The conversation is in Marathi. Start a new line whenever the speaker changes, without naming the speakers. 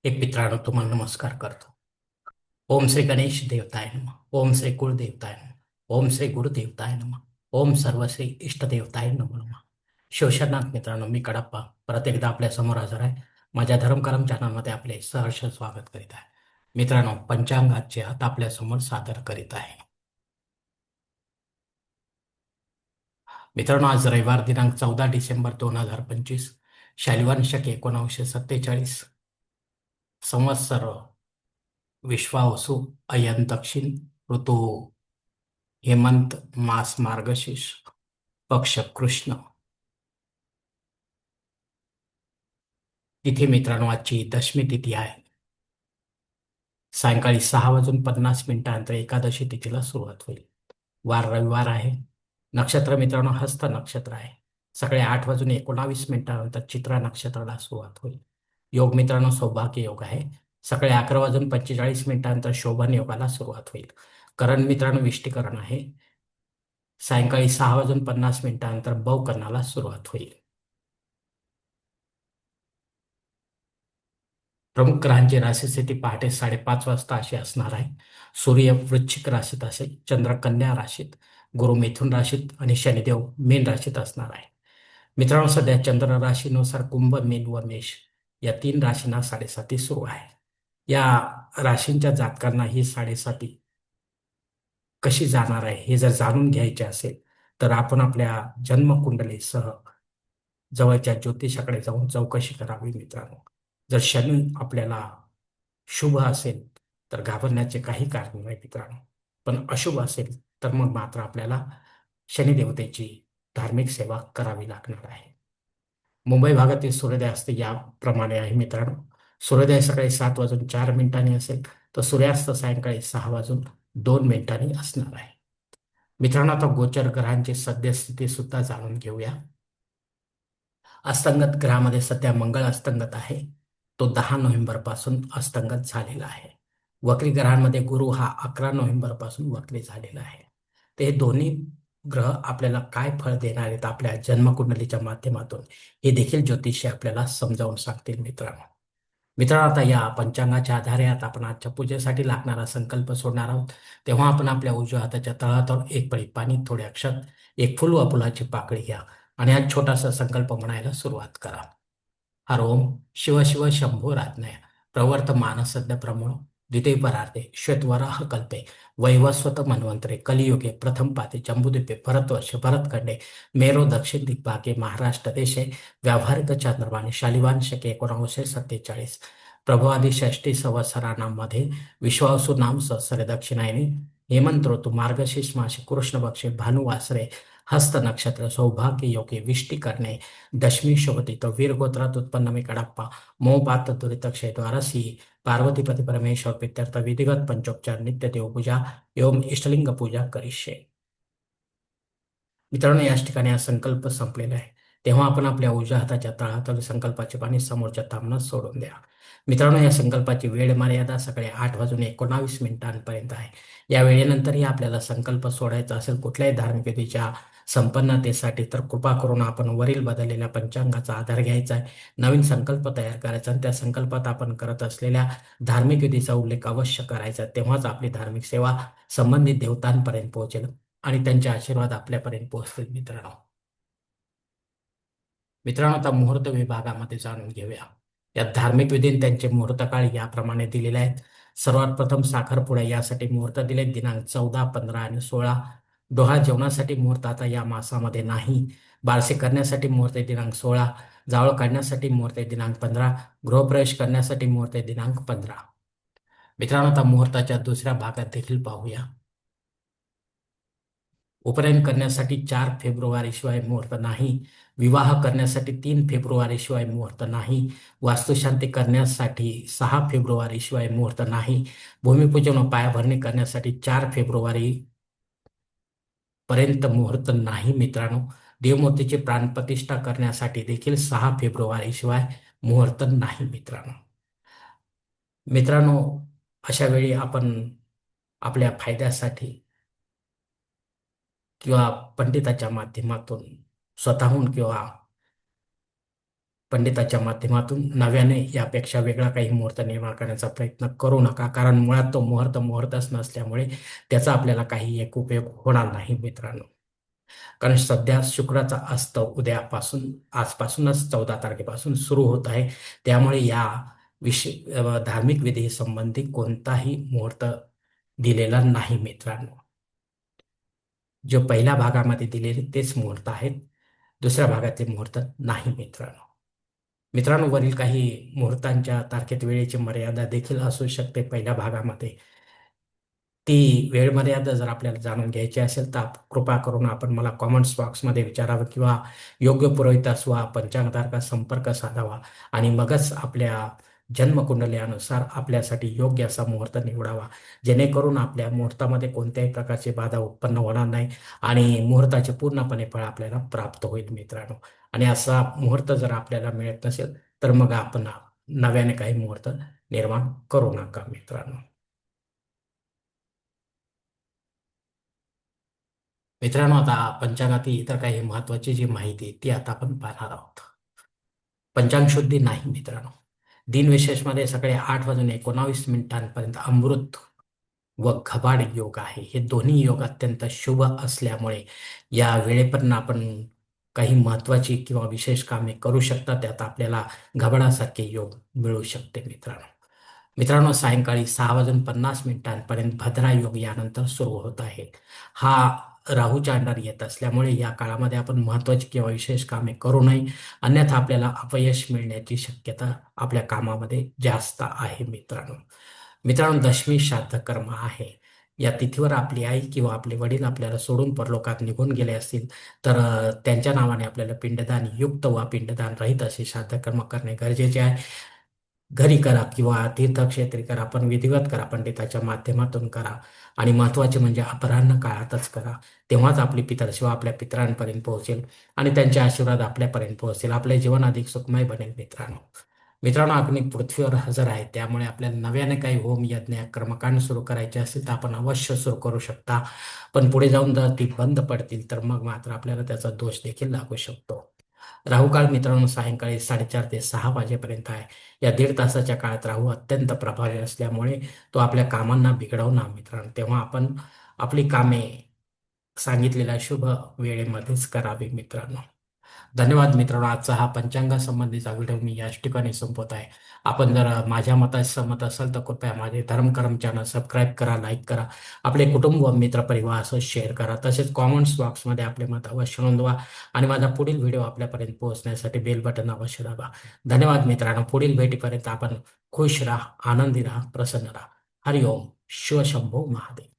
एक मित्रांनो तुम्हाला नमस्कार करतो. ओम श्री गणेश देवताय नमः. ओम श्री कुलदेवताय नमः. ओम श्री गुरुदेवताय नमः. ओम सर्वश्री इष्टदेवताय नमो नमः. शिवशरणार्थ मित्रांनो, मी कडप्पा परत एकदा आपल्या समोर हजर आहे. माझ्या धर्मकरम चॅनलमध्ये आपले सहर्ष स्वागत करीत आहे. मित्रांनो, पंचांगाचे हात आपल्या समोर सादर करीत आहे. मित्रांनो, आज रविवार दिनांक 14 डिसेंबर 2025, शालिवान शके 1947, संवत्सर विश्वावसु, अयन दक्षिण, ऋतू हेमंत, मास मार्गशीर्ष, पक्ष कृष्ण. तिथे मित्रांनो आजची दशमी तिथी आहे. सायंकाळी 6:50 एकादशी तिथीला सुरुवात होईल. वार रविवार आहे. नक्षत्र मित्रांनो हस्त नक्षत्र आहे. सकाळी 8:19 चित्रा नक्षत्राला सुरुवात होईल. योग मित्रांनो सौभाग्य योग आहे. सकाळी 11:45 शोभन योगाला सुरुवात होईल. करण मित्रांनो विष्टीकरण आहे. सायंकाळी 6:50 भवकरणाला सुरुवात होईल. प्रमुख ग्रहांची राशी स्थिती पहाटे 5:30 अशी असणार आहे. सूर्य वृश्चिक राशीत असेल, चंद्र कन्या राशीत, गुरु मिथुन राशीत आणि शनिदेव मीन राशीत असणार आहे. मित्रांनो सध्या चंद्र राशीनुसार कुंभ, मीन व मेष या 3 राशींना साडेसाती सुरू आहे. या राशींच्या जातकांना ही साडेसाती कशी जाणार आहे हे जर जाणून घ्यायचे असेल तर आपण आपल्या जन्मकुंडलीसह जवळच्या ज्योतिषाकडे जाऊन चौकशी करावी मित्रांनो. जर शनी आपल्याला शुभ असेल तर घाबरण्याचे काही कारण नाही मित्रांनो. पण अशुभ असेल तर मग मात्र आपल्याला शनिदेवतेची धार्मिक सेवा करावी लागणार आहे. मुंबई भागातील सूर्योदय याप्रमाणे आहे मित्रांनो. सूर्योदय सकाळी 7:04 असेल तर सूर्यास्त सायंकाळी 6:02 असणार आहे. मित्रांनो आता गोचर ग्रहांची सद्यस्थिती सुद्धा जाणून घेऊया. अस्तंगत ग्रहामध्ये सध्या मंगळ अस्तंगत आहे. तो 10 नोव्हेंबर पासून अस्तंगत झालेला आहे. वक्री ग्रहांमध्ये गुरु हा 11 नोव्हेंबर पासून वक्री झालेला आहे. ते हे दोन्ही ग्रह आपल्याला काय फळ देणार आहेत आपल्या जन्मकुंडलीच्या माध्यमातून हे देखील ज्योतिषी आपल्याला समजावून सांगतील मित्रांनो. मित्रांनो आता या पंचांगाच्या आधारे आता आपण आजच्या पूजेसाठी लागणारा संकल्प सोडणार आहोत. तेव्हा आपण आपल्या उजव्या हाताच्या तळहातावर एक पळी पाणी, थोडे अक्षत, एक फुल व फुलाची पाकळी घ्या आणि हा छोटासा संकल्प म्हणायला सुरुवात करा. हर ओम शिव शिव शंभो राज्ञय प्रवर्तमान सद्य प्रमो द्वितीय परार्थे श्वेतवराह कल्पे वैवस्वत मन्वंतरे कलियुगे प्रथम पाते जम्बूद्वीपे भरतवर्ष भरतखंडे मेरो दक्षिण दिग्भागे महाराष्ट्र देशे व्यावहारिक चांद्रमाने शालिवान शके 1947 प्रभवादी षष्टी संवत्सरांमध्ये विश्वावसु नाम संवत्सरे दक्षिणायनी हेमंत ऋतू मार्गशीर्ष मासे कृष्ण पक्षे भानुवासरे हस्त नक्षत्र सौभाग्य योगे विष्टी करणे दशमी शोभतीत वीरगोत्रात उत्पन्न मी कडप्पा मोपात दुरित क्षय द्वारसी पार्वतीपती परमेश्वर पित्यर्थ विधिगत पंचोपचार नित्य देवपूजा एवं इष्टलिंग पूजा करिष्ये. मित्रांनो या ठिकाणी हा संकल्प संपलेला आहे. तेव्हा आपण आपल्या उजव्या हाताच्या तळहातावर संकल्पाचे पाणी समोरच्या तामणात सोडून द्या. मित्रांनो या संकल्पाची वेळ मर्यादा सकाळी 8:19 आहे. या वेळेनंतरही आपल्याला संकल्प सोडायचा असेल कुठल्याही धार्मिक विधीच्या संपन्नतेसाठी तर कृपा करून आपण वरील बदललेल्या पंचांगाचा आधार घ्यायचा आहे. नवीन संकल्प तयार करायचा आणि त्या संकल्पात आपण करत असलेल्या धार्मिक विधीचा उल्लेख अवश्य करायचा. तेव्हाच आपली धार्मिक सेवा संबंधित देवतांपर्यंत पोहोचेल आणि त्यांचे आशीर्वाद आपल्यापर्यंत पोहोचतील मित्रांनो. मित्रांनो आता मुहूर्त विभागामध्ये जाणून घेऊया. या धार्मिक विधीने त्यांचे मुहूर्तकाळ याप्रमाणे दिलेले आहेत. सर्वात प्रथम साखरपुडा यासाठी मुहूर्त दिले दिनांक 14, 15 आणि 16. डोहाळ जेवणासाठी मुहूर्त आता या मासामध्ये नाही. बारसे करण्यासाठी मुहूर्त दिनांक 16, जावळ काढण्यासाठी मुहूर्त दिनांक 15, गृहप्रवेश करण्यासाठी मुहूर्त दिनांक 15. मित्रांनो आता मुहूर्ताच्या दुसऱ्या भागात देखील पाहूया. उपनयन करण्यासाठी 4 फेब्रुवारी शिवाय मुहूर्त नाही. विवाह करण्यासाठी 3 फेब्रुवारी शिवाय मुहूर्त नाही. वास्तुशांती करण्यासाठी 6 फेब्रुवारी शिवाय मुहूर्त नाही. भूमिपूजन व पायाभरणी करण्यासाठी 4 फेब्रुवारी पर्यंत मुहूर्त नाही मित्रांनो. देवमूर्तीची प्राणप्रतिष्ठा करण्यासाठी देखील 6 फेब्रुवारी शिवाय मुहूर्त नाही मित्रांनो. मित्रांनो अशा वेळी आपण आपल्या फायद्यासाठी किंवा पंडिताच्या माध्यमातून स्वतःहून किंवा पंडिताच्या माध्यमातून नव्याने यापेक्षा वेगळा काही मुहूर्त निर्माण करण्याचा प्रयत्न करू नका, कारण मुळात तो मुहूर्तच नसल्यामुळे त्याचा आपल्याला काही एक उपयोग होणार नाही मित्रांनो. कारण सध्या शुक्राचा अस्त उद्यापासून आजपासूनच 14 तारखेपासून सुरू होत आहे. त्यामुळे या धार्मिक विधी संबंधी कोणताही मुहूर्त दिलेला नाही मित्रांनो. जो पहिल्या भागामध्ये दिलेले तेच मुहूर्त आहेत, दुसऱ्या भागातले मुहूर्त नाही मित्रांनो. मित्रांनो, वरील काही मुहूर्तांच्या तारखेत वेळेची मर्यादा देखील असू शकते पहिल्या भागामध्ये. ती वेळ मर्यादा जर आपल्याला जाणून घ्यायची असेल तर कृपा करून आपण मला कॉमेंट्स बॉक्समध्ये विचारावं किंवा योग्य पुरोहितास वा पंचांगतारका संपर्क साधावा आणि मगच आपल्या जन्मकुंडलीनुसार आपल्यासाठी योग्य असा मुहूर्त निवडावा, जेणेकरून आपल्या मुहूर्तामध्ये कोणत्याही प्रकारची बाधा उत्पन्न होणार नाही आणि मुहूर्ताचे पूर्णपणे फळ आपल्याला प्राप्त होईल मित्रांनो. आणि असा मुहूर्त जर आपल्याला मिळत नसेल तर मग आपण नव्याने काही मुहूर्त निर्माण करू नका मित्रांनो. मित्रांनो, आता पंचांगातील इतर काही महत्वाची जी माहिती आहे ती आता आपण पाहणार आहोत. पंचांग शुद्धी नाही मित्रांनो. दिनविशेषमध्ये सकाळी 8:19 अमृत व घबाड योग आहे. हे दोन्ही योग अत्यंत शुभ असल्यामुळे या वेळेपर्यंत आपण काही महत्वाची किंवा विशेष कामे करू शकता. त्यात आपल्याला घबाडासारखे योग मिळू शकते मित्रांनो. मित्रांनो, सायंकाळी 6:50 भद्रा योग यानंतर सुरू होत आहे. हा राहूच्या अंडर येत असल्यामुळे या काळामध्ये आपण महत्वाची किंवा विशेष कामे करू नये, अन्यथा आपल्याला अपयश मिळण्याची शक्यता आपल्या कामामध्ये जास्त आहे मित्रांनो. मित्रांनो, दशमी श्राद्ध कर्म आहे. या तिथीवर आपली आई किंवा आपले वडील आपल्याला सोडून परलोकात निघून गेले असतील तर त्यांच्या नावाने आपल्याला पिंडदान युक्त वा पिंडदान रहित असे श्राद्ध कर्म करणे गरजेचे आहे. घरी करा किंवा तीर्थक्षेत्री करा, पण विधिवत करा, पंडिताच्या माध्यमातून करा आणि महत्वाचे म्हणजे अपराह्न काळातच करा. तेव्हाच आपली पितरसेवा आपल्या पितरांपर्यंत पोहोचेल आणि त्यांचे आशीर्वाद आपल्यापर्यंत पोहोचेल. आपले जीवन अधिक सुखमय बनेल मित्रांनो. मित्रांनो, अग्नी पृथ्वीवर हजर आहे, त्यामुळे आपल्याला नव्याने काही होम यज्ञ कर्मकांड सुरू करायचे असेल तर आपण अवश्य सुरू करू शकता. पण पुढे जाऊन जर ती बंद पडतील तर मग मात्र आपल्याला त्याचा दोष देखील लागू शकतो. राहुकाळ मित्रांनो सायंकाळी 4:30 ते 6 वाजेपर्यंत आहे. या 1.5 तासाच्या काळात राहू अत्यंत प्रभावी असल्यामुळे तो आपल्या कामांना बिघडवणार मित्रांनो. तेव्हा आपण आपली कामे सांगितलेल्या शुभ वेळेमध्येच करावी मित्रांनो. धन्यवाद मित्रांनो. आजचा हा पंचांगासंबंधीचा व्हिडिओ मी याच ठिकाणी संपवत आहे. आपण जर माझ्या मताशी सहमत असाल तर कृपया माझे धर्मकर्म चॅनल सबस्क्राईब करा, लाईक करा, आपले कुटुंब व मित्रपरिवार असं शेअर करा. तसेच कॉमेंट्स बॉक्समध्ये आपले मत अवश्य नोंदवा आणि माझा पुढील व्हिडिओ आपल्यापर्यंत पोहोचण्यासाठी बेल बटन अवश्य दाबा. धन्यवाद मित्रांनो. पुढील भेटीपर्यंत आपण खुश राहा, आनंदी राहा, प्रसन्न राहा. हरिओम. शिवशंभो महादेव.